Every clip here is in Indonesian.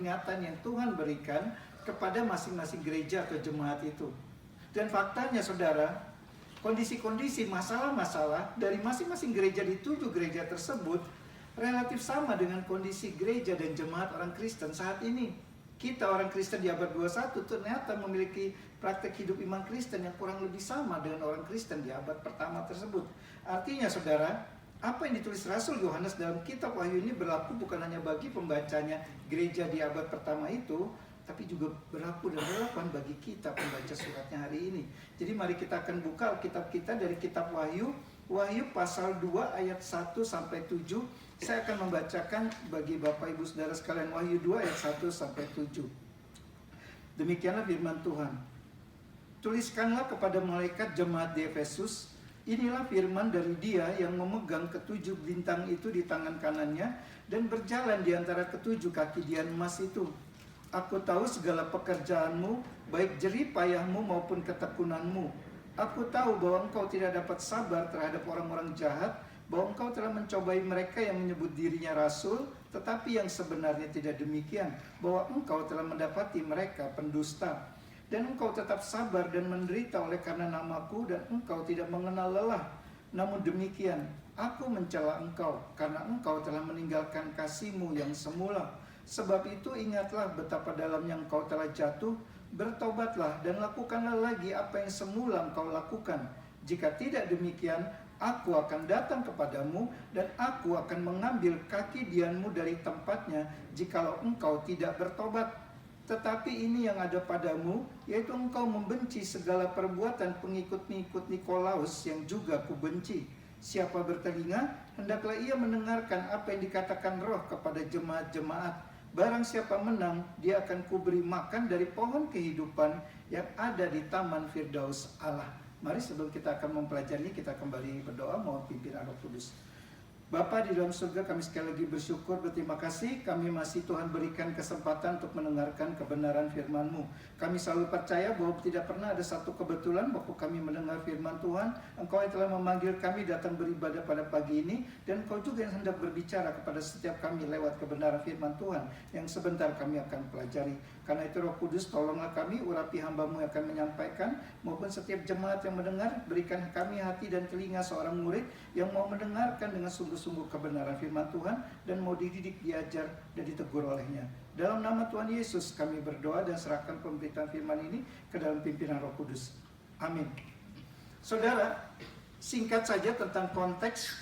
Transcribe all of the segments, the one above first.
peringatan yang Tuhan berikan kepada masing-masing gereja atau jemaat itu. Dan faktanya saudara, kondisi-kondisi masalah-masalah dari masing-masing gereja di 7 gereja tersebut relatif sama dengan kondisi gereja dan jemaat orang Kristen saat ini. Kita orang Kristen di abad 21 ternyata memiliki praktek hidup iman Kristen yang kurang lebih sama dengan orang Kristen di abad pertama tersebut. Artinya saudara, apa yang ditulis Rasul Yohanes dalam kitab Wahyu ini berlaku bukan hanya bagi pembacanya gereja di abad pertama itu, tapi juga berlaku dan relevan bagi kita pembaca suratnya hari ini. Jadi mari kita akan buka kitab kita dari kitab Wahyu, Wahyu pasal 2 ayat 1 sampai 7. Saya akan membacakan bagi Bapak Ibu Saudara sekalian Wahyu 2 ayat 1 sampai 7. Demikianlah firman Tuhan. Tuliskanlah kepada malaikat jemaat di Efesus, inilah firman dari Dia yang memegang ketujuh bintang itu di tangan kanannya dan berjalan di antara ketujuh kaki dian emas itu. Aku tahu segala pekerjaanmu, baik jerih payahmu maupun ketekunanmu. Aku tahu bahwa engkau tidak dapat sabar terhadap orang-orang jahat, bahwa engkau telah mencobai mereka yang menyebut dirinya rasul, tetapi yang sebenarnya tidak demikian, bahwa engkau telah mendapati mereka pendusta. Dan engkau tetap sabar dan menderita oleh karena namaku, dan engkau tidak mengenal lelah. Namun demikian, aku mencela engkau, karena engkau telah meninggalkan kasihmu yang semula. Sebab itu ingatlah betapa dalamnya engkau telah jatuh, bertobatlah dan lakukanlah lagi apa yang semula engkau lakukan. Jika tidak demikian, aku akan datang kepadamu dan aku akan mengambil kaki dianmu dari tempatnya jikalau engkau tidak bertobat. Tetapi ini yang ada padamu, yaitu engkau membenci segala perbuatan pengikut-pengikut Nikolaus yang juga kubenci. Siapa bertelinga, hendaklah ia mendengarkan apa yang dikatakan Roh kepada jemaat-jemaat. Barang siapa menang, dia akan kuberi makan dari pohon kehidupan yang ada di Taman Firdaus Allah. Mari sebelum kita akan mempelajari, kita kembali berdoa, mohon pimpinan Roh Kudus. Bapa di dalam surga, kami sekali lagi bersyukur, berterima kasih. Kami masih Tuhan berikan kesempatan untuk mendengarkan kebenaran firman-Mu. Kami selalu percaya bahwa tidak pernah ada satu kebetulan waktu kami mendengar firman Tuhan. Engkau yang telah memanggil kami datang beribadah pada pagi ini, dan Engkau juga yang hendak berbicara kepada setiap kami lewat kebenaran firman Tuhan yang sebentar kami akan pelajari. Karena itu Roh Kudus, tolonglah kami, urapi hamba-Mu yang akan menyampaikan, maupun setiap jemaat yang mendengar. Berikan kami hati dan telinga seorang murid yang mau mendengarkan dengan sungguh-sungguh kebenaran firman Tuhan, dan mau dididik, diajar, dan ditegur olehnya. Dalam nama Tuhan Yesus kami berdoa dan serahkan pemberitaan firman ini ke dalam pimpinan Roh Kudus. Amin. Saudara, singkat saja tentang konteks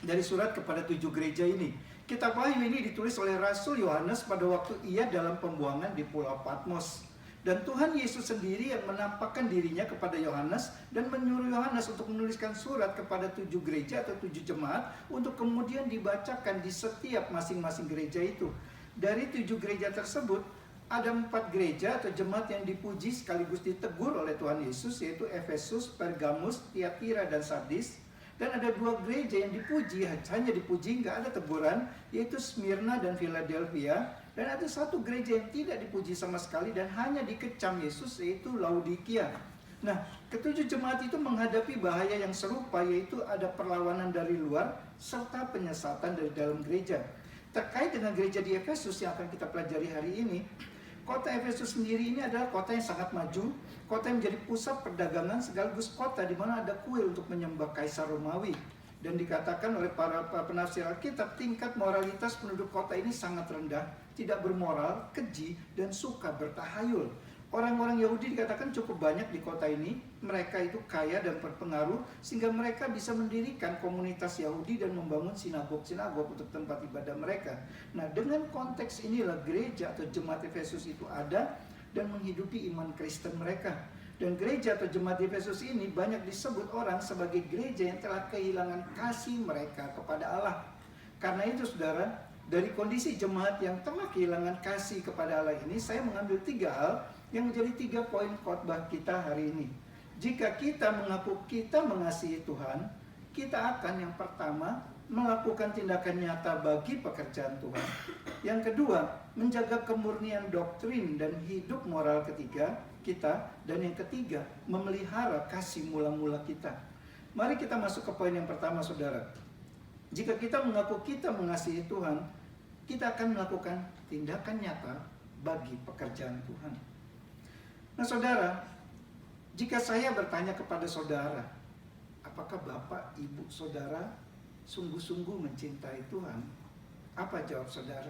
dari surat kepada 7 gereja ini. Kitab Wahyu ini ditulis oleh Rasul Yohanes pada waktu ia dalam pembuangan di Pulau Patmos. Dan Tuhan Yesus sendiri yang menampakkan dirinya kepada Yohanes dan menyuruh Yohanes untuk menuliskan surat kepada 7 gereja atau 7 jemaat untuk kemudian dibacakan di setiap masing-masing gereja itu. Dari 7 gereja tersebut, ada 4 gereja atau jemaat yang dipuji sekaligus ditegur oleh Tuhan Yesus, yaitu Efesus, Pergamus, Tiatira, dan Sardis. Dan ada 2 gereja yang dipuji, hanya dipuji, nggak ada teguran, yaitu Smyrna dan Philadelphia. Dan ada 1 gereja yang tidak dipuji sama sekali dan hanya dikecam Yesus, yaitu Laodikia. Nah, ke-7 jemaat itu menghadapi bahaya yang serupa, yaitu ada perlawanan dari luar serta penyesatan dari dalam gereja. Terkait dengan gereja di Efesus yang akan kita pelajari hari ini, kota Efesus sendiri ini adalah kota yang sangat maju, kota yang menjadi pusat perdagangan sekaligus kota di mana ada kuil untuk menyembah Kaisar Romawi. Dan dikatakan oleh para penafsir Alkitab, tingkat moralitas penduduk kota ini sangat rendah, tidak bermoral, keji, dan suka bertahayul. Orang-orang Yahudi dikatakan cukup banyak di kota ini. Mereka itu kaya dan berpengaruh sehingga mereka bisa mendirikan komunitas Yahudi dan membangun sinagog-sinagog untuk tempat ibadah mereka. Nah, dengan konteks inilah gereja atau jemaat Efesus itu ada dan menghidupi iman Kristen mereka. Dan gereja atau jemaat Efesus ini banyak disebut orang sebagai gereja yang telah kehilangan kasih mereka kepada Allah. Karena itu saudara, dari kondisi jemaat yang telah kehilangan kasih kepada Allah ini, saya mengambil 3 hal yang menjadi 3 poin khotbah kita hari ini. Jika kita mengaku kita mengasihi Tuhan, kita akan yang pertama melakukan tindakan nyata bagi pekerjaan Tuhan. Yang kedua, menjaga kemurnian doktrin dan hidup moral kita. Dan yang ketiga, memelihara kasih mula-mula kita. Mari kita masuk ke poin yang pertama, saudara. Jika kita mengaku kita mengasihi Tuhan, kita akan melakukan tindakan nyata bagi pekerjaan Tuhan. Nah saudara, jika saya bertanya kepada saudara, apakah Bapak, Ibu, Saudara sungguh-sungguh mencintai Tuhan? Apa jawab saudara?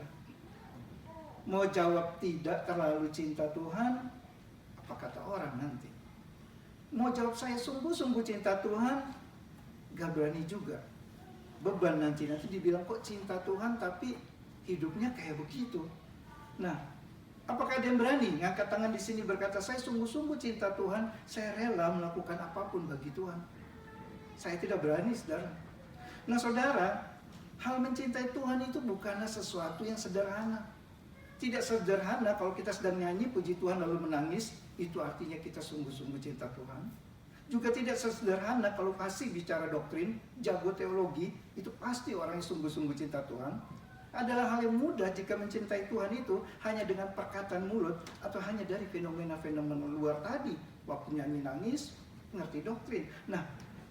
Mau jawab tidak terlalu cinta Tuhan? Apa kata orang nanti? Mau jawab saya sungguh-sungguh cinta Tuhan? Gak berani juga. Beban nanti dibilang kok cinta Tuhan tapi hidupnya kayak begitu. Nah, apakah dia berani ngangkat tangan di sini berkata, saya sungguh-sungguh cinta Tuhan, saya rela melakukan apapun bagi Tuhan? Saya tidak berani, saudara. Nah, saudara, hal mencintai Tuhan itu bukanlah sesuatu yang sederhana. Tidak sederhana kalau kita sedang nyanyi puji Tuhan lalu menangis, itu artinya kita sungguh-sungguh cinta Tuhan. Juga tidak sesederhana kalau fasih bicara doktrin, jago teologi, itu pasti orang yang sungguh-sungguh cinta Tuhan. Adalah hal yang mudah jika mencintai Tuhan itu hanya dengan perkataan mulut atau hanya dari fenomena-fenomena luar tadi. Waktu nyanyi nangis, ngerti doktrin. Nah,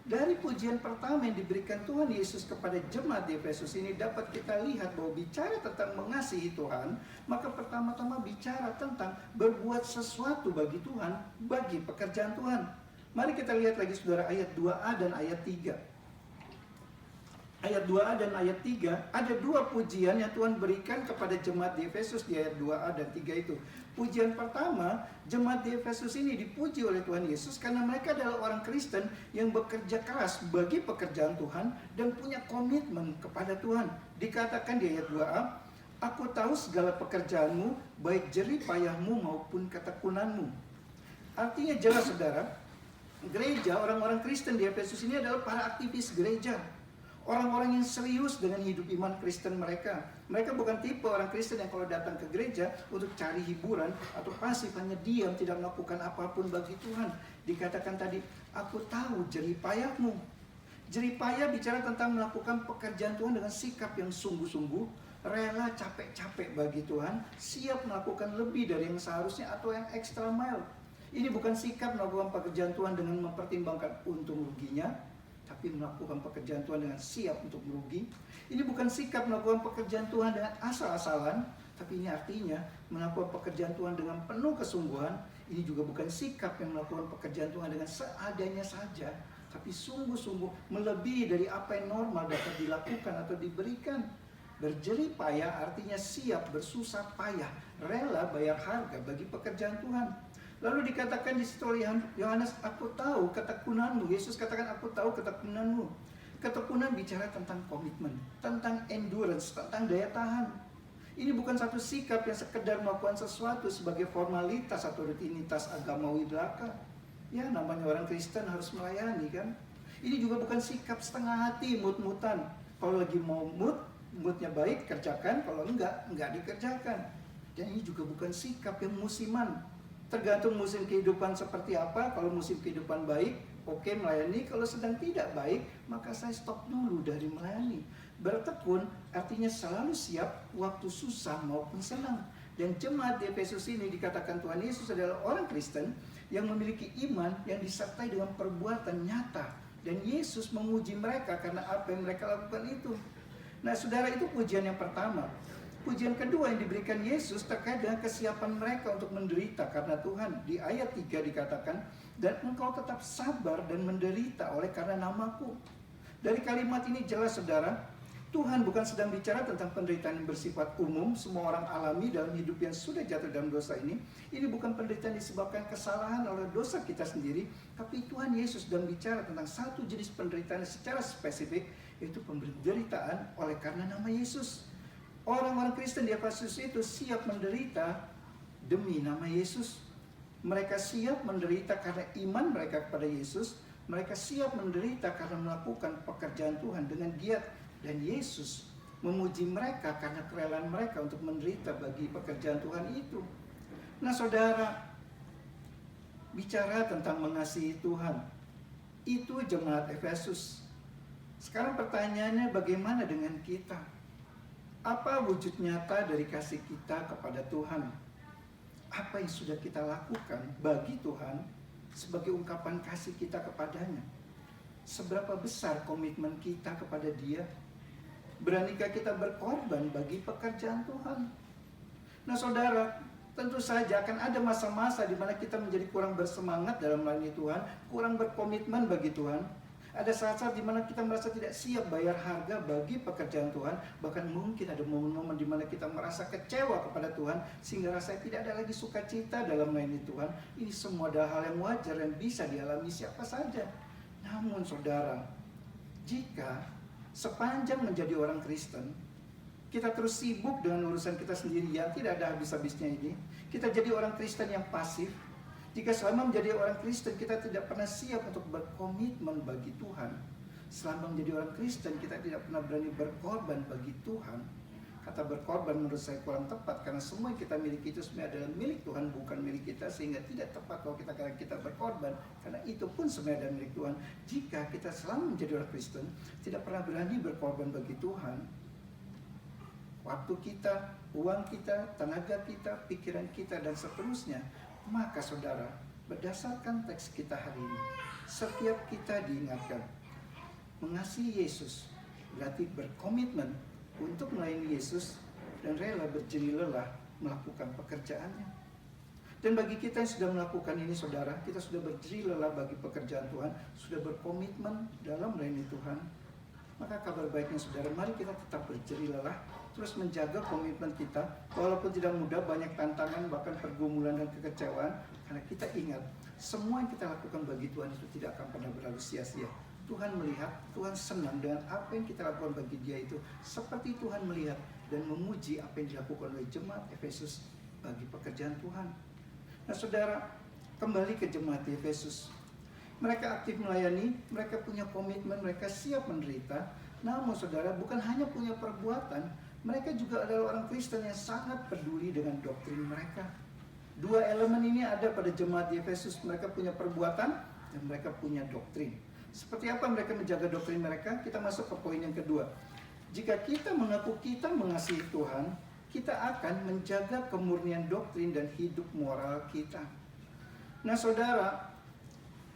dari pujian pertama yang diberikan Tuhan Yesus kepada jemaat di Efesus ini dapat kita lihat bahwa bicara tentang mengasihi Tuhan, maka pertama-tama bicara tentang berbuat sesuatu bagi Tuhan, bagi pekerjaan Tuhan. Mari kita lihat lagi saudara ayat 2a dan ayat 3. Ayat 2a dan ayat 3, ada dua pujian yang Tuhan berikan kepada jemaat di Efesus di ayat 2a dan 3 itu. Pujian pertama, jemaat di Efesus ini dipuji oleh Tuhan Yesus karena mereka adalah orang Kristen yang bekerja keras bagi pekerjaan Tuhan dan punya komitmen kepada Tuhan. Dikatakan di ayat 2a, aku tahu segala pekerjaanmu, baik jerih payahmu maupun ketekunanmu. Artinya jelas saudara, gereja, orang-orang Kristen di Efesus ini adalah para aktivis gereja. Orang-orang yang serius dengan hidup iman Kristen mereka. Mereka bukan tipe orang Kristen yang kalau datang ke gereja untuk cari hiburan atau pasif hanya diam tidak melakukan apapun bagi Tuhan. Dikatakan tadi, aku tahu jerih payahmu. Jerih payah bicara tentang melakukan pekerjaan Tuhan dengan sikap yang sungguh-sungguh, rela capek-capek bagi Tuhan, siap melakukan lebih dari yang seharusnya atau yang extra mile. Ini bukan sikap melakukan pekerjaan Tuhan dengan mempertimbangkan untung ruginya, tapi melakukan pekerjaan Tuhan dengan siap untuk merugi. Ini bukan sikap melakukan pekerjaan Tuhan dengan asal-asalan, tapi ini artinya melakukan pekerjaan Tuhan dengan penuh kesungguhan. Ini juga bukan sikap yang melakukan pekerjaan Tuhan dengan seadanya saja, tapi sungguh-sungguh melebihi dari apa yang normal dapat dilakukan atau diberikan. Berjerih payah artinya siap bersusah payah, rela bayar harga bagi pekerjaan Tuhan. Lalu dikatakan di situ oleh Yohanes, aku tahu ketekunanmu. Yesus katakan, aku tahu ketekunanmu. Ketekunan bicara tentang komitmen, tentang endurance, tentang daya tahan. Ini bukan satu sikap yang sekedar melakukan sesuatu sebagai formalitas atau rutinitas agamawi belaka. Ya, namanya orang Kristen harus melayani kan. Ini juga bukan sikap setengah hati, mut-mutan. Kalau lagi mau moodnya baik, kerjakan. Kalau enggak dikerjakan. Dan ini juga bukan sikap yang musiman. Tergantung musim kehidupan seperti apa. Kalau musim kehidupan baik, oke melayani. Kalau sedang tidak baik, maka saya stop dulu dari melayani. Bertekun artinya selalu siap waktu susah maupun senang. Dan jemaat di Efesus ini dikatakan Tuhan Yesus adalah orang Kristen yang memiliki iman yang disertai dengan perbuatan nyata. Dan Yesus memuji mereka karena apa yang mereka lakukan itu. Nah saudara, itu pujian yang pertama. Pujian kedua yang diberikan Yesus terkait dengan kesiapan mereka untuk menderita karena Tuhan. Di ayat 3 dikatakan, dan engkau tetap sabar dan menderita oleh karena namaku. Dari kalimat ini jelas saudara, Tuhan bukan sedang bicara tentang penderitaan yang bersifat umum, semua orang alami dalam hidup yang sudah jatuh dalam dosa ini. Ini bukan penderitaan disebabkan kesalahan oleh dosa kita sendiri, tapi Tuhan Yesus sedang bicara tentang satu jenis penderitaan secara spesifik, yaitu penderitaan oleh karena nama Yesus. Orang-orang Kristen di Efesus itu siap menderita demi nama Yesus. Mereka siap menderita karena iman mereka kepada Yesus. Mereka siap menderita karena melakukan pekerjaan Tuhan dengan giat. Dan Yesus memuji mereka karena kerelaan mereka untuk menderita bagi pekerjaan Tuhan itu. Nah saudara, bicara tentang mengasihi Tuhan, itu jemaat Efesus. Sekarang pertanyaannya, bagaimana dengan kita? Apa wujud nyata dari kasih kita kepada Tuhan? Apa yang sudah kita lakukan bagi Tuhan sebagai ungkapan kasih kita kepadanya? Seberapa besar komitmen kita kepada Dia? Beranikah kita berkorban bagi pekerjaan Tuhan? Nah saudara, tentu saja akan ada masa-masa di mana kita menjadi kurang bersemangat dalam melayani Tuhan, kurang berkomitmen bagi Tuhan. Ada saat-saat di mana kita merasa tidak siap bayar harga bagi pekerjaan Tuhan. Bahkan mungkin ada momen-momen di mana kita merasa kecewa kepada Tuhan, sehingga rasanya tidak ada lagi sukacita dalam melayani Tuhan. Ini semua adalah hal yang wajar yang bisa dialami siapa saja. Namun saudara, jika sepanjang menjadi orang Kristen, kita terus sibuk dengan urusan kita sendirian, tidak ada habis-habisnya ini. Kita jadi orang Kristen yang pasif. Jika selama menjadi orang Kristen kita tidak pernah siap untuk berkomitmen bagi Tuhan, selama menjadi orang Kristen kita tidak pernah berani berkorban bagi Tuhan. Kata berkorban menurut saya kurang tepat, karena semua yang kita miliki itu sebenarnya adalah milik Tuhan, bukan milik kita. Sehingga tidak tepat kalau kita katakan kita berkorban, karena itu pun sebenarnya adalah milik Tuhan. Jika kita selama menjadi orang Kristen tidak pernah berani berkorban bagi Tuhan, waktu kita, uang kita, tenaga kita, pikiran kita, dan seterusnya, maka saudara, berdasarkan teks kita hari ini, setiap kita diingatkan mengasihi Yesus berarti berkomitmen untuk melayani Yesus dan rela berjerih lelah melakukan pekerjaannya. Dan bagi kita yang sudah melakukan ini saudara, kita sudah berjerih lelah bagi pekerjaan Tuhan, sudah berkomitmen dalam melayani Tuhan, maka kabar baiknya saudara, mari kita tetap berjerih lelah, terus menjaga komitmen kita. Walaupun tidak mudah, banyak tantangan, bahkan pergumulan dan kekecewaan, karena kita ingat, semua yang kita lakukan bagi Tuhan itu tidak akan pernah berlalu sia-sia. Tuhan melihat, Tuhan senang dengan apa yang kita lakukan bagi Dia itu, seperti Tuhan melihat dan memuji apa yang dilakukan oleh jemaat Efesus bagi pekerjaan Tuhan. Nah saudara, kembali ke jemaat di Efesus. Mereka aktif melayani, mereka punya komitmen, mereka siap menderita. Namun saudara, bukan hanya punya perbuatan, mereka juga adalah orang Kristen yang sangat peduli dengan doktrin mereka. Dua elemen ini ada pada jemaat di Efesus. Mereka punya perbuatan dan mereka punya doktrin. Seperti apa mereka menjaga doktrin mereka? Kita masuk ke poin yang kedua. Jika kita mengaku kita mengasihi Tuhan, kita akan menjaga kemurnian doktrin dan hidup moral kita. Nah saudara,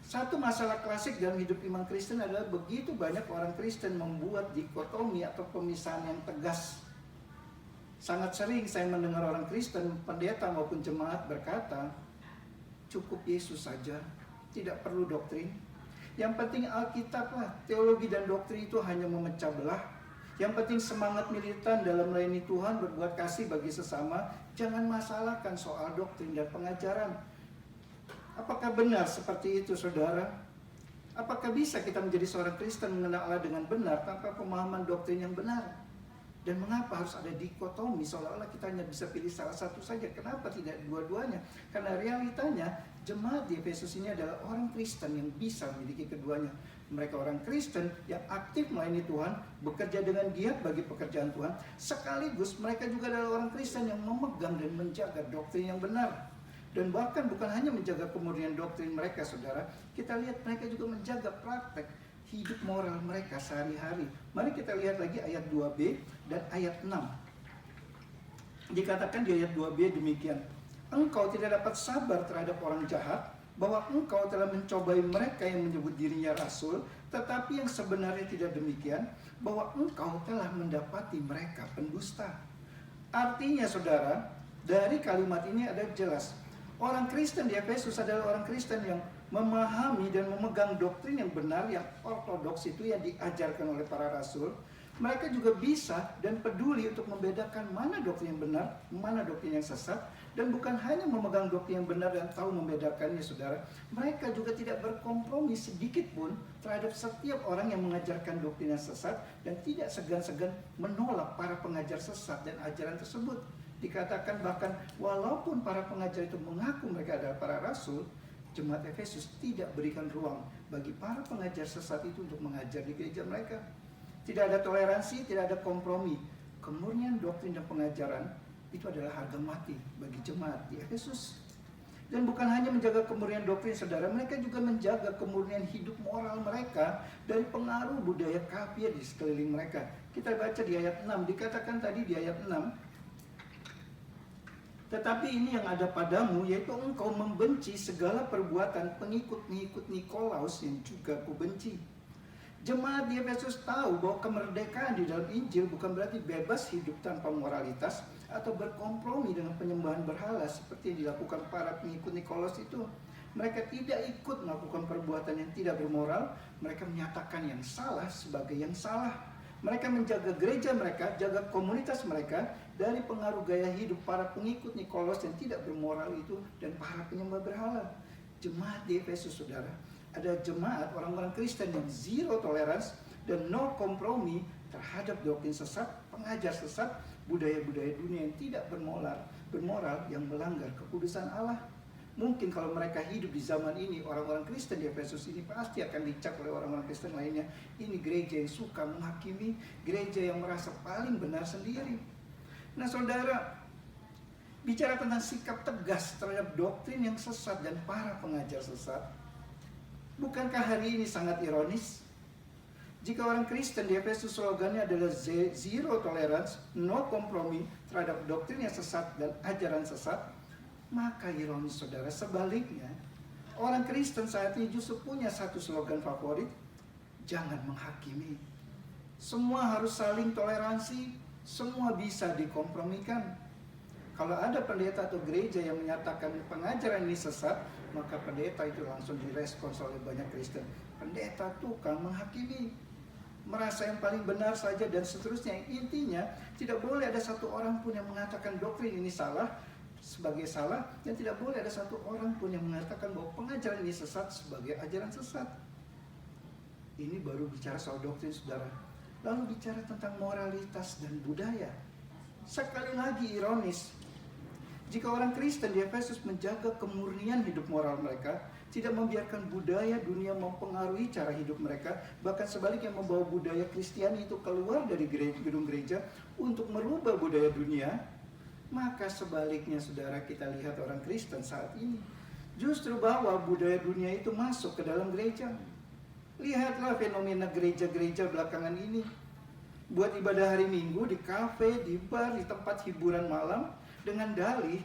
satu masalah klasik dalam hidup iman Kristen adalah begitu banyak orang Kristen membuat dikotomi atau pemisahan yang tegas. Sangat sering saya mendengar orang Kristen, pendeta maupun jemaat berkata, cukup Yesus saja, tidak perlu doktrin. Yang penting Alkitab lah, teologi dan doktrin itu hanya memecah belah. Yang penting semangat militan dalam melayani Tuhan, berbuat kasih bagi sesama, jangan masalahkan soal doktrin dan pengajaran. Apakah benar seperti itu saudara? Apakah bisa kita menjadi seorang Kristen mengenal Allah dengan benar tanpa pemahaman doktrin yang benar? Dan mengapa harus ada dikotomi seolah-olah kita hanya bisa pilih salah satu saja? Kenapa tidak dua-duanya? Karena realitanya jemaat di Efesus ini adalah orang Kristen yang bisa memiliki keduanya. Mereka orang Kristen yang aktif melayani Tuhan, bekerja dengan giat bagi pekerjaan Tuhan. Sekaligus mereka juga adalah orang Kristen yang memegang dan menjaga doktrin yang benar. Dan bahkan bukan hanya menjaga kemurnian doktrin mereka saudara, kita lihat mereka juga menjaga praktek hidup moral mereka sehari-hari. Mari kita lihat lagi ayat 2b dan ayat 6. Dikatakan di ayat 2b demikian, engkau tidak dapat sabar terhadap orang jahat, bahwa engkau telah mencobai mereka yang menyebut dirinya rasul, tetapi yang sebenarnya tidak demikian, bahwa engkau telah mendapati mereka pendusta. Artinya saudara, dari kalimat ini ada jelas, orang Kristen di Efesus adalah orang Kristen yang memahami dan memegang doktrin yang benar, yang ortodoks itu yang diajarkan oleh para rasul. Mereka juga bisa dan peduli untuk membedakan mana doktrin yang benar, mana doktrin yang sesat. Dan bukan hanya memegang doktrin yang benar dan tahu membedakannya saudara, mereka juga tidak berkompromi sedikit pun terhadap setiap orang yang mengajarkan doktrin yang sesat, dan tidak segan-segan menolak para pengajar sesat dan ajaran tersebut. Dikatakan bahkan walaupun para pengajar itu mengaku mereka adalah para rasul, jemaat Efesus tidak berikan ruang bagi para pengajar sesat itu untuk mengajar di gereja mereka. Tidak ada toleransi, tidak ada kompromi. Kemurnian doktrin dan pengajaran itu adalah harga mati bagi jemaat di Efesus. Dan bukan hanya menjaga kemurnian doktrin saudara, mereka juga menjaga kemurnian hidup moral mereka dari pengaruh budaya kafir di sekeliling mereka. Kita baca di ayat 6, dikatakan tadi di ayat 6, tetapi ini yang ada padamu, yaitu engkau membenci segala perbuatan pengikut-pengikut Nikolaus yang juga kubenci. Jemaat di Efesus tahu bahwa kemerdekaan di dalam Injil bukan berarti bebas hidup tanpa moralitas atau berkompromi dengan penyembahan berhala seperti yang dilakukan para pengikut Nikolas itu. Mereka tidak ikut melakukan perbuatan yang tidak bermoral. Mereka menyatakan yang salah sebagai yang salah. Mereka menjaga gereja mereka, jaga komunitas mereka dari pengaruh gaya hidup para pengikut Nikolas yang tidak bermoral itu dan para penyembah berhala. Jemaat di Efesus, saudara, ada jemaat orang-orang Kristen yang zero tolerance dan no kompromi terhadap doktrin sesat, pengajar sesat, budaya-budaya dunia yang tidak bermoral yang melanggar kekudusan Allah. Mungkin kalau mereka hidup di zaman ini, orang-orang Kristen di Efesus ini pasti akan dicap oleh orang-orang Kristen lainnya. Ini gereja yang suka menghakimi, gereja yang merasa paling benar sendiri. Nah, saudara, bicara tentang sikap tegas terhadap doktrin yang sesat dan para pengajar sesat, bukankah hari ini sangat ironis? Jika orang Kristen di Efesus slogannya adalah zero tolerance, no kompromi terhadap doktrin yang sesat dan ajaran sesat, maka ironis, saudara, sebaliknya orang Kristen saat ini justru punya satu slogan favorit: jangan menghakimi. Semua harus saling toleransi, semua bisa dikompromikan. Kalau ada pendeta atau gereja yang menyatakan pengajaran ini sesat, maka pendeta itu langsung direspons oleh banyak Kristen. Pendeta tukang menghakimi, merasa yang paling benar saja dan seterusnya. Intinya tidak boleh ada satu orang pun yang mengatakan doktrin ini salah sebagai salah, dan tidak boleh ada satu orang pun yang mengatakan bahwa pengajaran ini sesat sebagai ajaran sesat. Ini baru bicara soal doktrin, saudara. Lalu bicara tentang moralitas dan budaya. Sekali lagi ironis, jika orang Kristen di Efesus menjaga kemurnian hidup moral mereka, tidak membiarkan budaya dunia mempengaruhi cara hidup mereka, bahkan sebaliknya membawa budaya Kristiani itu keluar dari gedung gereja untuk merubah budaya dunia, maka sebaliknya, saudara, kita lihat orang Kristen saat ini justru bawa budaya dunia itu masuk ke dalam gereja. Lihatlah fenomena gereja-gereja belakangan ini. Buat ibadah hari Minggu di kafe, di bar, di tempat hiburan malam dengan dalih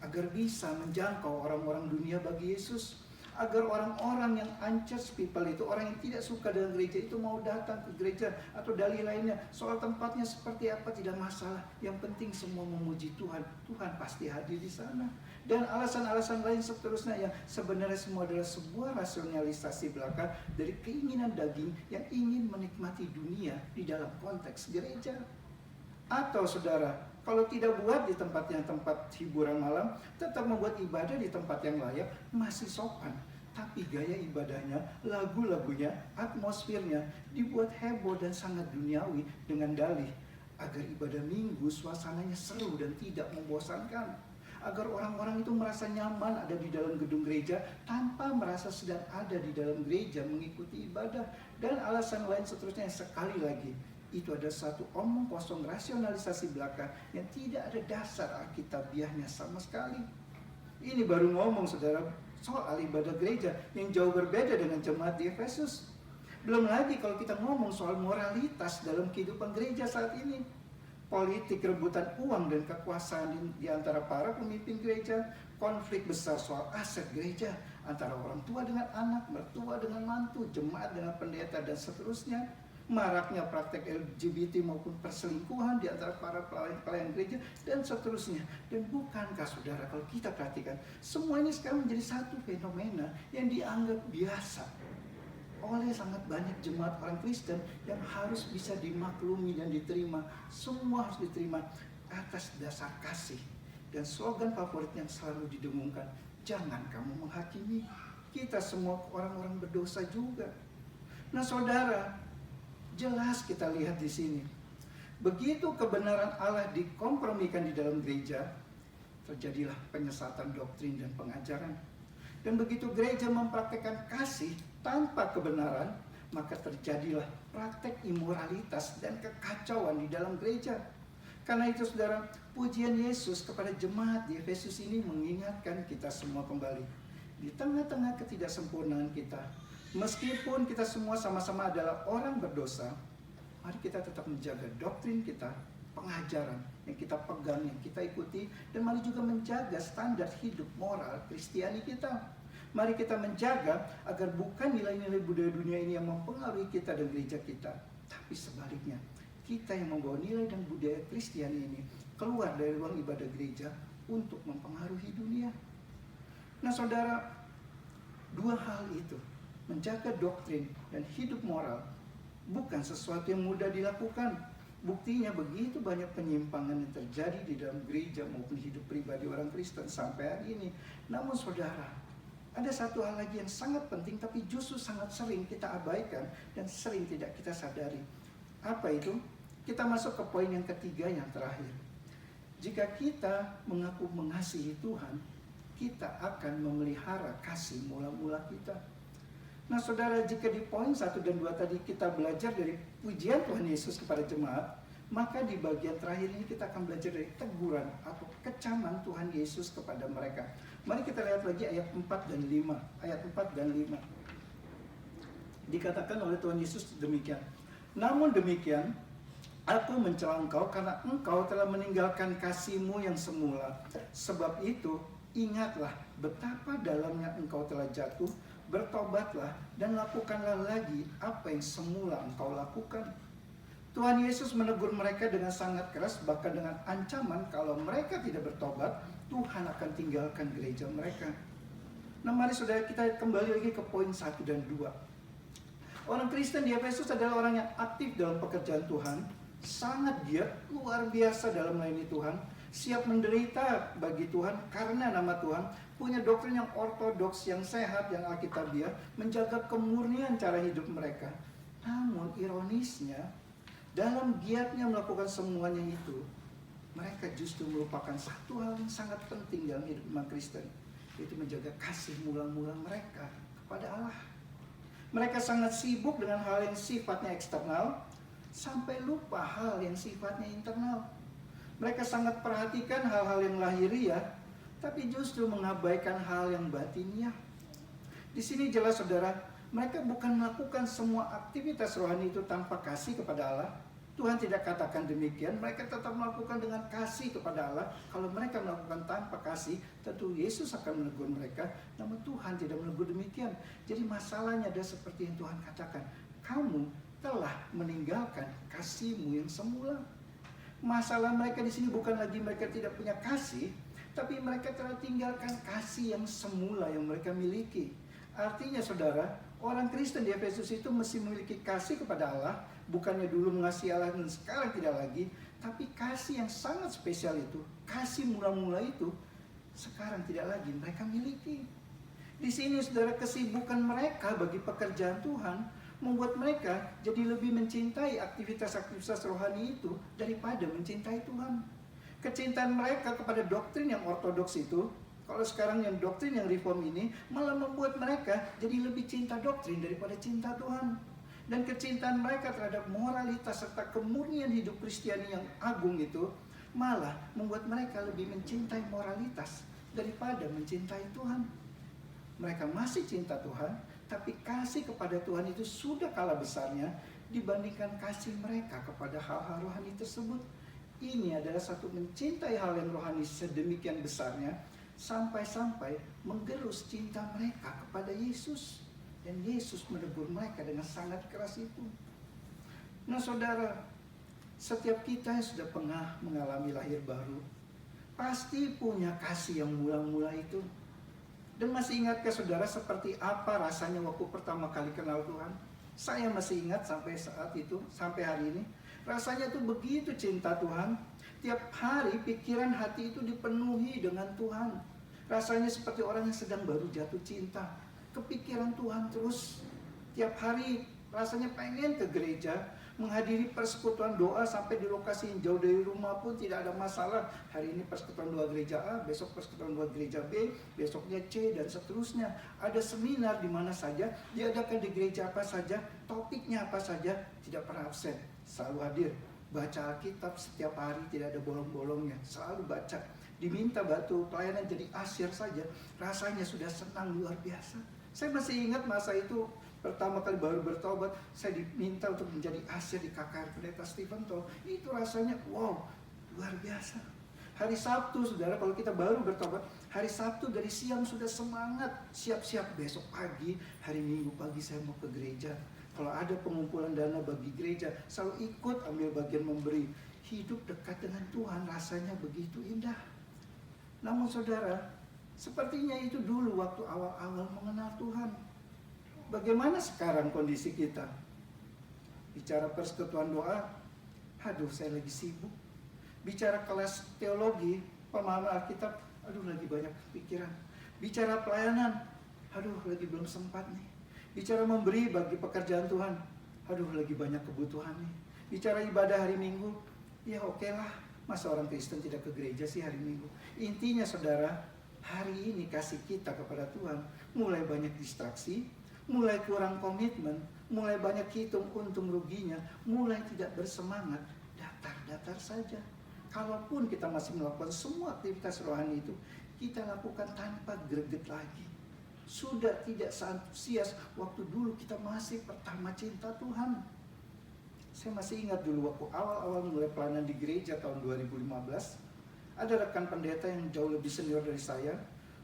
agar bisa menjangkau orang-orang dunia bagi Yesus. Agar orang-orang yang anxious people itu, orang yang tidak suka dengan gereja itu mau datang ke gereja, atau dalih lainnya soal tempatnya seperti apa tidak masalah. Yang penting semua memuji Tuhan. Tuhan pasti hadir di sana. Dan alasan-alasan lain seterusnya yang sebenarnya semua adalah sebuah rasionalisasi belaka dari keinginan daging yang ingin menikmati dunia di dalam konteks gereja. Atau, saudara, kalau tidak buat di tempat hiburan malam, tetap membuat ibadah di tempat yang layak, masih sopan. Tapi gaya ibadahnya, lagu-lagunya, atmosfernya dibuat heboh dan sangat duniawi dengan dalih agar ibadah Minggu suasananya seru dan tidak membosankan. Agar orang-orang itu merasa nyaman ada di dalam gedung gereja tanpa merasa sedang ada di dalam gereja mengikuti ibadah. Dan alasan lain seterusnya yang sekali lagi, itu ada satu omong kosong rasionalisasi belaka yang tidak ada dasar alkitabiahnya sama sekali. Ini baru ngomong, saudara, soal ibadah gereja yang jauh berbeda dengan jemaat di Efesus. Belum lagi kalau kita ngomong soal moralitas dalam kehidupan gereja saat ini. Politik, rebutan uang dan kekuasaan di antara para pemimpin gereja, konflik besar soal aset gereja antara orang tua dengan anak, mertua dengan mantu, jemaat dengan pendeta, dan seterusnya. Maraknya praktek LGBT maupun perselingkuhan di antara para pelayan gereja, dan seterusnya. Dan bukankah, saudara, kalau kita perhatikan, semua ini sekarang menjadi satu fenomena yang dianggap biasa oleh sangat banyak jemaat orang Kristen yang harus bisa dimaklumi dan diterima. Semua harus diterima atas dasar kasih. Dan slogan favorit yang selalu didengungkan, jangan kamu menghakimi, kita semua orang-orang berdosa juga. Nah, saudara, jelas kita lihat di sini, begitu kebenaran Allah dikompromikan di dalam gereja, terjadilah penyesatan doktrin dan pengajaran. Dan begitu gereja mempraktekkan kasih tanpa kebenaran, maka terjadilah praktek imoralitas dan kekacauan di dalam gereja. Karena itu, saudara, pujian Yesus kepada jemaat di Efesus ini mengingatkan kita semua kembali, di tengah-tengah ketidaksempurnaan kita, meskipun kita semua sama-sama adalah orang berdosa, mari kita tetap menjaga doktrin kita, pengajaran yang kita pegang, yang kita ikuti, dan mari juga menjaga standar hidup moral Kristiani kita. Mari kita menjaga agar bukan nilai-nilai budaya dunia ini yang mempengaruhi kita dan gereja kita, tapi sebaliknya, kita yang membawa nilai dan budaya Kristiani ini keluar dari ruang ibadah gereja untuk mempengaruhi dunia. Nah saudara, dua hal itu, menjaga doktrin dan hidup moral, bukan sesuatu yang mudah dilakukan. Buktinya begitu banyak penyimpangan yang terjadi di dalam gereja maupun hidup pribadi orang Kristen sampai hari ini. Namun saudara, ada satu hal lagi yang sangat penting tapi justru sangat sering kita abaikan dan sering tidak kita sadari. Apa itu? Kita masuk ke poin yang ketiga yang terakhir. Jika kita mengaku mengasihi Tuhan, kita akan memelihara kasih mula-mula kita. Nah saudara, jika di poin 1 dan 2 tadi kita belajar dari pujian Tuhan Yesus kepada jemaat, maka di bagian terakhir ini kita akan belajar dari teguran atau kecaman Tuhan Yesus kepada mereka. Mari kita lihat lagi ayat 4 dan 5. Ayat 4 dan 5. Dikatakan oleh Tuhan Yesus demikian. Namun demikian, aku mencela engkau karena engkau telah meninggalkan kasih-Mu yang semula. Sebab itu, ingatlah betapa dalamnya engkau telah jatuh. Bertobatlah dan lakukanlah lagi apa yang semula engkau lakukan. Tuhan Yesus menegur mereka dengan sangat keras, bahkan dengan ancaman kalau mereka tidak bertobat, Tuhan akan tinggalkan gereja mereka. Nah mari saudara, kita kembali lagi ke poin 1 dan 2. Orang Kristen di Efesus adalah orang yang aktif dalam pekerjaan Tuhan, sangat giat, luar biasa dalam melayani Tuhan, siap menderita bagi Tuhan karena nama Tuhan, punya doktrin yang ortodoks, yang sehat, yang alkitabiah, menjaga kemurnian cara hidup mereka. Namun ironisnya, dalam giatnya melakukan semuanya itu, mereka justru melupakan satu hal yang sangat penting dalam hidup umat Kristen, yaitu menjaga kasih mula-mula mereka kepada Allah. Mereka sangat sibuk dengan hal yang sifatnya eksternal, sampai lupa hal yang sifatnya internal. Mereka sangat perhatikan hal-hal yang lahiriah, tapi justru mengabaikan hal yang batiniah. Di sini jelas saudara, mereka bukan melakukan semua aktivitas rohani itu tanpa kasih kepada Allah. Tuhan tidak katakan demikian, mereka tetap melakukan dengan kasih kepada Allah. Kalau mereka melakukan tanpa kasih, tentu Yesus akan menegur mereka. Namun Tuhan tidak menegur demikian. Jadi masalahnya adalah seperti yang Tuhan katakan, kamu telah meninggalkan kasih-Mu yang semula. Masalah mereka di sini bukan lagi mereka tidak punya kasih, tapi mereka telah tinggalkan kasih yang semula yang mereka miliki. Artinya saudara, orang Kristen di Efesus itu mesti memiliki kasih kepada Allah, bukannya dulu mengasihi Allah dan sekarang tidak lagi, tapi kasih yang sangat spesial itu, kasih mula-mula itu, sekarang tidak lagi mereka miliki. Di sini saudara, kesibukan mereka bagi pekerjaan Tuhan membuat mereka jadi lebih mencintai aktivitas-aktivitas rohani itu daripada mencintai Tuhan. Kecintaan mereka kepada doktrin yang ortodoks itu, kalau sekarang yang doktrin yang reform ini, malah membuat mereka jadi lebih cinta doktrin daripada cinta Tuhan. Dan kecintaan mereka terhadap moralitas serta kemurnian hidup Kristiani yang agung itu, malah membuat mereka lebih mencintai moralitas daripada mencintai Tuhan. Mereka masih cinta Tuhan, tapi kasih kepada Tuhan itu sudah kalah besarnya dibandingkan kasih mereka kepada hal-hal rohani tersebut. Ini adalah satu mencintai hal yang rohani sedemikian besarnya, sampai-sampai menggerus cinta mereka kepada Yesus. Dan Yesus menegur mereka dengan sangat keras itu. Nah saudara, setiap kita yang sudah pernah mengalami lahir baru, pasti punya kasih yang mula-mula itu. Dan masih ingatkah saudara seperti apa rasanya waktu pertama kali kenal Tuhan? Saya masih ingat sampai saat itu, sampai hari ini. Rasanya tuh begitu cinta Tuhan. Tiap hari pikiran hati itu dipenuhi dengan Tuhan. Rasanya seperti orang yang sedang baru jatuh cinta. Kepikiran Tuhan terus. Tiap hari rasanya pengen ke gereja, menghadiri persekutuan doa sampai di lokasi yang jauh dari rumah pun tidak ada masalah. Hari ini persekutuan doa gereja A, besok persekutuan doa gereja B, besoknya C, dan seterusnya. Ada seminar di mana saja, diadakan di gereja apa saja, topiknya apa saja, tidak pernah absen. Selalu hadir, baca Alkitab setiap hari, tidak ada bolong-bolongnya, selalu baca. Diminta batu pelayanan jadi asyir saja, rasanya sudah senang luar biasa. Saya masih ingat masa itu, pertama kali baru bertobat, saya diminta untuk menjadi asyir di KKR Pendeta Stephen Toh. Itu rasanya wow, luar biasa. Hari Sabtu, saudara, kalau kita baru bertobat, hari Sabtu dari siang sudah semangat, siap-siap besok pagi, hari Minggu pagi saya mau ke gereja. Kalau ada pengumpulan dana bagi gereja, selalu ikut ambil bagian memberi. Hidup dekat dengan Tuhan rasanya begitu indah. Namun saudara, sepertinya itu dulu waktu awal-awal mengenal Tuhan. Bagaimana sekarang kondisi kita? Bicara persekutuan doa, aduh saya lagi sibuk. Bicara kelas teologi, pemahaman Alkitab, aduh lagi banyak pikiran. Bicara pelayanan, aduh lagi belum sempat nih. Bicara memberi bagi pekerjaan Tuhan, aduh lagi banyak kebutuhan nih. Bicara ibadah hari Minggu, ya oke lah, masa orang Kristen tidak ke gereja sih hari Minggu. Intinya saudara, hari ini kasih kita kepada Tuhan mulai banyak distraksi, mulai kurang komitmen, mulai banyak hitung untung ruginya, mulai tidak bersemangat, datar-datar saja. Kalaupun kita masih melakukan semua aktivitas rohani itu, kita lakukan tanpa greget lagi. Sudah tidak seantusias waktu dulu kita masih pertama cinta Tuhan. Saya masih ingat dulu waktu awal-awal mulai pelayanan di gereja tahun 2015, ada rekan pendeta yang jauh lebih senior dari saya,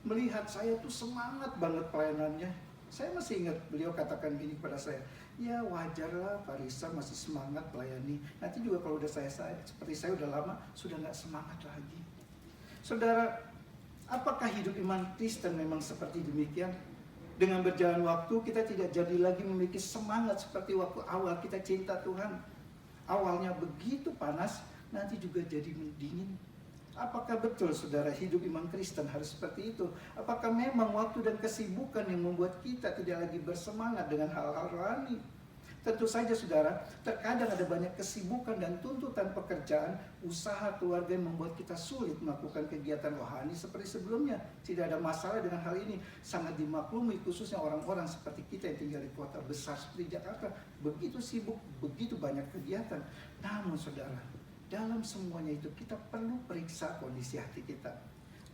melihat saya tuh semangat banget pelayanannya. Saya masih ingat beliau katakan gini kepada saya, ya wajarlah Pak Risa masih semangat melayani. Nanti juga kalau udah seperti saya udah lama, sudah nggak semangat lagi. Saudara, apakah hidup iman Kristen memang seperti demikian? Dengan berjalan waktu kita tidak jadi lagi memiliki semangat seperti waktu awal kita cinta Tuhan. Awalnya begitu panas, nanti juga jadi dingin. Apakah betul saudara hidup iman Kristen harus seperti itu? Apakah memang waktu dan kesibukan yang membuat kita tidak lagi bersemangat dengan hal-hal rohani? Tentu saja saudara, terkadang ada banyak kesibukan dan tuntutan pekerjaan, usaha keluarga yang membuat kita sulit melakukan kegiatan rohani seperti sebelumnya. Tidak ada masalah dengan hal ini, sangat dimaklumi khususnya orang-orang seperti kita yang tinggal di kota besar seperti Jakarta. Begitu sibuk, begitu banyak kegiatan. Namun saudara, dalam semuanya itu kita perlu periksa kondisi hati kita.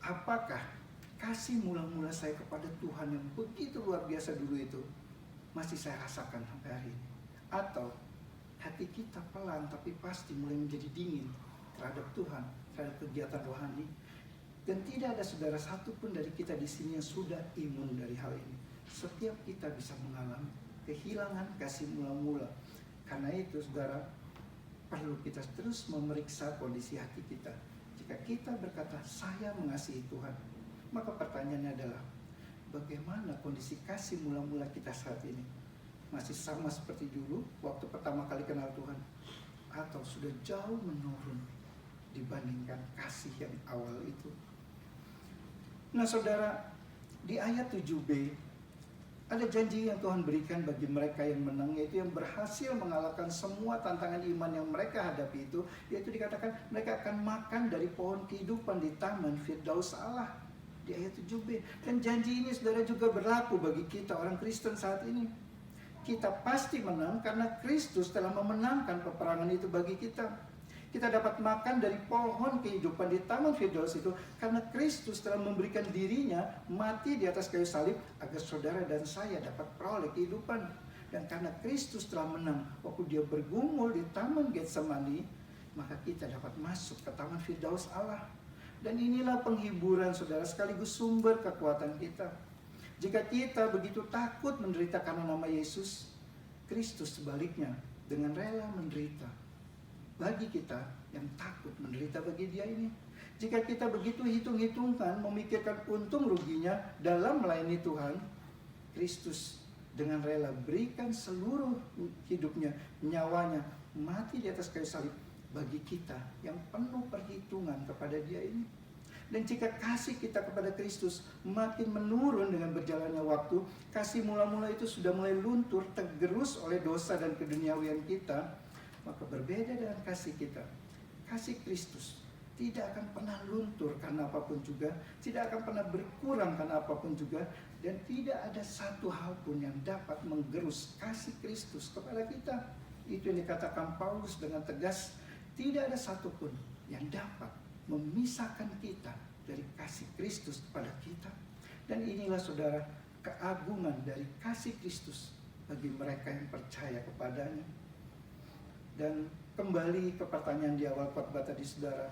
Apakah kasih mula-mula saya kepada Tuhan yang begitu luar biasa dulu itu masih saya rasakan sampai hari ini? Atau hati kita pelan tapi pasti mulai menjadi dingin terhadap Tuhan, terhadap kegiatan rohani. Dan tidak ada saudara satupun dari kita di sini yang sudah imun dari hal ini. Setiap kita bisa mengalami kehilangan kasih mula-mula. Karena itu saudara, perlu kita terus memeriksa kondisi hati kita. Jika kita berkata, saya mengasihi Tuhan, maka pertanyaannya adalah, bagaimana kondisi kasih mula-mula kita saat ini? Masih sama seperti dulu waktu pertama kali kenal Tuhan? Atau sudah jauh menurun dibandingkan kasih yang awal itu? Nah saudara, di ayat 7b ada janji yang Tuhan berikan bagi mereka yang menang, yaitu yang berhasil mengalahkan semua tantangan iman yang mereka hadapi itu, yaitu dikatakan mereka akan makan dari pohon kehidupan di Taman Firdaus Allah, di ayat 7b. Dan janji ini saudara juga berlaku bagi kita orang Kristen saat ini. Kita pasti menang karena Kristus telah memenangkan peperangan itu bagi kita. Kita dapat makan dari pohon kehidupan di Taman Firdaus itu karena Kristus telah memberikan dirinya mati di atas kayu salib agar saudara dan saya dapat peroleh kehidupan. Dan karena Kristus telah menang waktu dia bergumul di Taman Getsemani, maka kita dapat masuk ke Taman Firdaus Allah. Dan inilah penghiburan saudara sekaligus sumber kekuatan kita. Jika kita begitu takut menderita karena nama Yesus, Kristus sebaliknya dengan rela menderita bagi kita yang takut menderita bagi dia ini. Jika kita begitu hitung-hitungan memikirkan untung ruginya dalam melayani Tuhan, Kristus dengan rela berikan seluruh hidupnya, nyawanya, mati di atas kayu salib bagi kita yang penuh perhitungan kepada dia ini. Dan jika kasih kita kepada Kristus makin menurun dengan berjalannya waktu, kasih mula-mula itu sudah mulai luntur, tergerus oleh dosa dan keduniawian kita, maka berbeda dengan kasih kita. Kasih Kristus tidak akan pernah luntur karena apapun juga, tidak akan pernah berkurang karena apapun juga, dan tidak ada satu hal pun yang dapat menggerus kasih Kristus kepada kita. Itu yang dikatakan Paulus dengan tegas, tidak ada satupun yang dapat memisahkan kita dari kasih Kristus kepada kita. Dan inilah saudara keagungan dari kasih Kristus bagi mereka yang percaya kepadanya. Dan kembali ke pertanyaan di awal khotbah tadi saudara,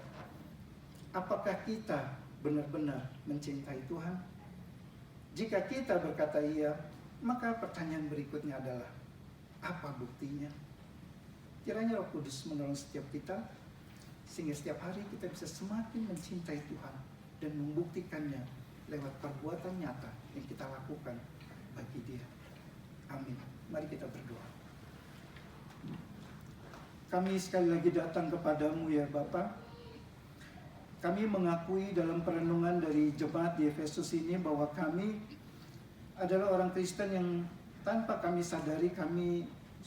apakah kita benar-benar mencintai Tuhan? Jika kita berkata iya, maka pertanyaan berikutnya adalah, apa buktinya? Kiranya Roh Kudus menolong setiap kita, sehingga setiap hari kita bisa semakin mencintai Tuhan dan membuktikannya lewat perbuatan nyata yang kita lakukan bagi Dia. Amin. Mari kita berdoa. Kami sekali lagi datang kepadamu ya Bapa. Kami mengakui dalam perenungan dari jemaat di Efesus ini bahwa kami adalah orang Kristen yang tanpa kami sadari kami